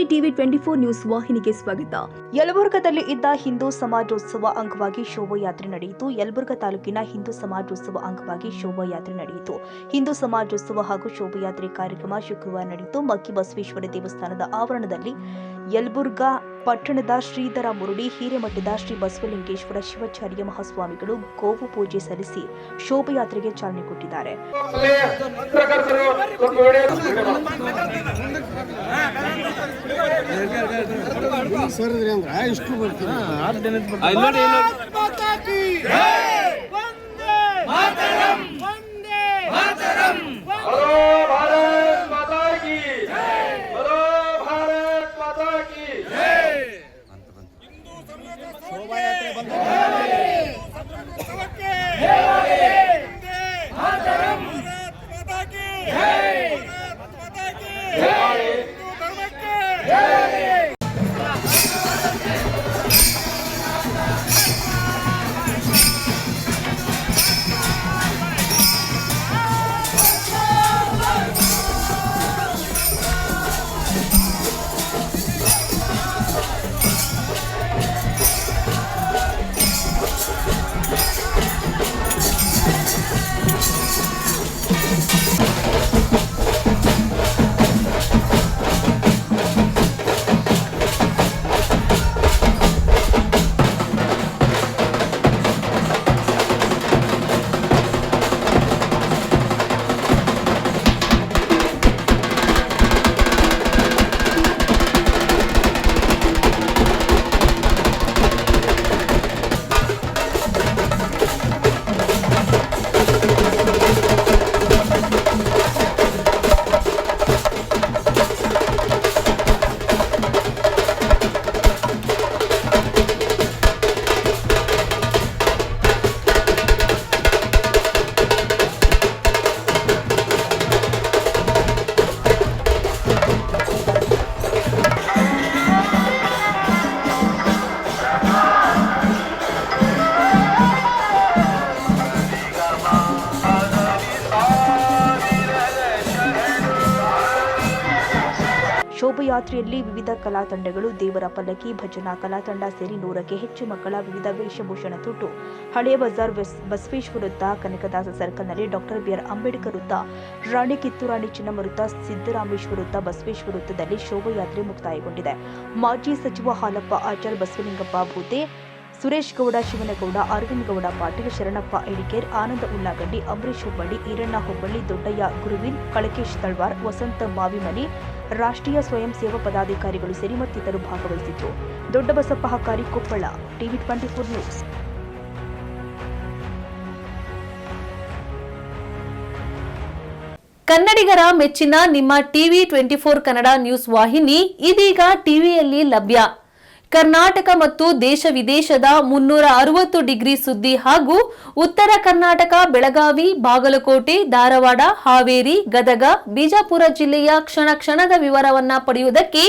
TV 24 news ವಾಹಿನಿಗೆ ಸ್ವಾಗತ. ಯಲಬುರ್ಗಾದಲ್ಲಿ ಇದ್ದ ಹಿಂದೂ ಸಮಾಜೋತ್ಸವ ಅಂಗವಾಗಿ ಶೋಭಾಯಾತ್ರೆ ನಡೆಯಿತು. ಯಲಬುರ್ಗಾ ತಾಲೂಕಿನ ಹಿಂದೂ ಸಮಾಜೋತ್ಸವ ಅಂಗವಾಗಿ ಶೋಭಾಯಾತ್ರೆ ನಡೆಯಿತು. ಹಿಂದೂ ಸಮಾಜೋತ್ಸವ ಹಾಗೂ ಶೋಭಾಯಾತ್ರೆ ಕಾರ್ಯಕ್ರಮ ಶುಕ್ರವಾರ ನಡೆಯಿತು. ಮಕ್ಕಿ ಬಸವೇಶ್ವರ ದೇವಸ್ಥಾನದ ಆವರಣದಲ್ಲಿ ಯಲಬುರ್ಗಾ ಪಟ್ಟಣದ ಶ್ರೀಧರ ಮುರುಡಿ ಹಿರೇಮಠದ ಶ್ರೀ ಬಸವಲಿಂಗೇಶ್ವರ ಶಿವಾಚಾರ್ಯ ಮಹಾಸ್ವಾಮಿಗಳು ಗೋವು ಪೂಜೆ ಸಲ್ಲಿಸಿ ಶೋಭಾಯಾತ್ರೆಗೆ ಚಾಲನೆ ಕೊಟ್ಟಿದ್ದಾರೆ. ಶೋಭಾಯಾತ್ರೆಯಲ್ಲಿ ವಿವಿಧ ಕಲಾ ತಂಡಗಳು, ದೇವರ ಪಲ್ಲಕ್ಕಿ, ಭಜನಾ ಕಲಾ ತಂಡ ಸೇರಿ 100ಕ್ಕೆ ಹೆಚ್ಚು ಮಕ್ಕಳ ವಿವಿಧ ವೇಷಭೂಷಣ ತೊಟ್ಟು ಹಳೆಯ ಬಜಾರ್, ಬಸವೇಶ್ವರ ವೃತ್ತ, ಕನಕದಾಸ ಸರ್ಕಲ್ನಲ್ಲಿ ಡಾಕ್ಟರ್ ಬಿ.ಆರ್. ಅಂಬೇಡ್ಕರ್ ವೃತ್ತ, ರಾಣಿ ಕಿತ್ತೂರಾಣಿ ಚೆನ್ನಮ್ಮ ವೃತ್ತ, ಸಿದ್ದರಾಮೇಶ್ವರ ವೃತ್ತ, ಬಸವೇಶ್ವರ ವೃತ್ತದಲ್ಲಿ ಶೋಭಾಯಾತ್ರೆ ಮುಕ್ತಾಯಗೊಂಡಿದೆ. ಮಾಜಿ ಸಚಿವ ಹಾಲಪ್ಪ ಆಚಾರ್, ಬಸವಲಿಂಗಪ್ಪ ಭೂತೆ, ಸುರೇಶ್ ಗೌಡ, ಶಿವನಗೌಡ, ಅರವಿಂದ್ ಗೌಡ ಪಾಟೀಲ್, ಶರಣಪ್ಪ ಐಡಿಕೇರ್, ಆನಂದ ಉಳ್ಳಾಗಡ್ಡಿ, ಅಂಬರೀಶ್ ಹುಬ್ಬಳ್ಳಿ, ಈರಣ್ಣ ಹುಬ್ಬಳ್ಳಿ, ದೊಡ್ಡಯ್ಯ ಗುರುವಿನ್, ಕಳಕೇಶ್ ತಳ್ವಾರ್, ವಸಂತ ಮಾವಿಮನಿ, ರಾಷ್ಟ್ರೀಯ ಸ್ವಯಂ ಸೇವಾ ಪದಾಧಿಕಾರಿಗಳು ಸೇರಿ ಮತ್ತಿತರರು ಭಾಗವಹಿಸಿದ್ರು. Doddabasappa Hakari, Koppal, TV 24 news. ಕನ್ನಡಿಗರ ಮೆಚ್ಚಿನ ನಿಮ್ಮ ಟಿವಿ 24 ಕನ್ನಡ ನ್ಯೂಸ್ ವಾಹಿನಿ ಇದೀಗ ಟಿವಿಯಲ್ಲಿ ಲಭ್ಯ. ಕರ್ನಾಟಕ ಮತ್ತು ದೇಶ ವಿದೇಶದ 360 ಡಿಗ್ರಿ ಸುದ್ದಿ ಹಾಗೂ ಉತ್ತರ ಕರ್ನಾಟಕ, ಬೆಳಗಾವಿ, ಬಾಗಲಕೋಟೆ, ಧಾರವಾಡ, ಹಾವೇರಿ, ಗದಗ, ಬಿಜಾಪುರ ಜಿಲ್ಲೆಯ ಕ್ಷಣ ಕ್ಷಣದ ವಿವರವನ್ನ ಪಡೆಯುವುದಕ್ಕೆ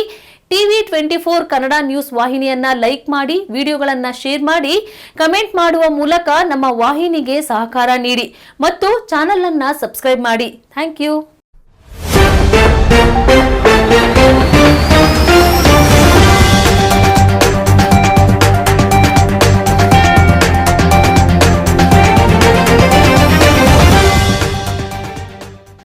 ಟಿವಿ 24 ಕನ್ನಡ ನ್ಯೂಸ್ ವಾಹಿನಿಯನ್ನ ಲೈಕ್ ಮಾಡಿ, ವಿಡಿಯೋಗಳನ್ನ ಶೇರ್ ಮಾಡಿ, ಕಮೆಂಟ್ ಮಾಡುವ ಮೂಲಕ ನಮ್ಮ ವಾಹಿನಿಗೆ ಸಹಕಾರ ನೀಡಿ ಮತ್ತು ಚಾನೆಲ್ ಅನ್ನ ಸಬ್ಸ್ಕ್ರೈಬ್ ಮಾಡಿ. Thank you.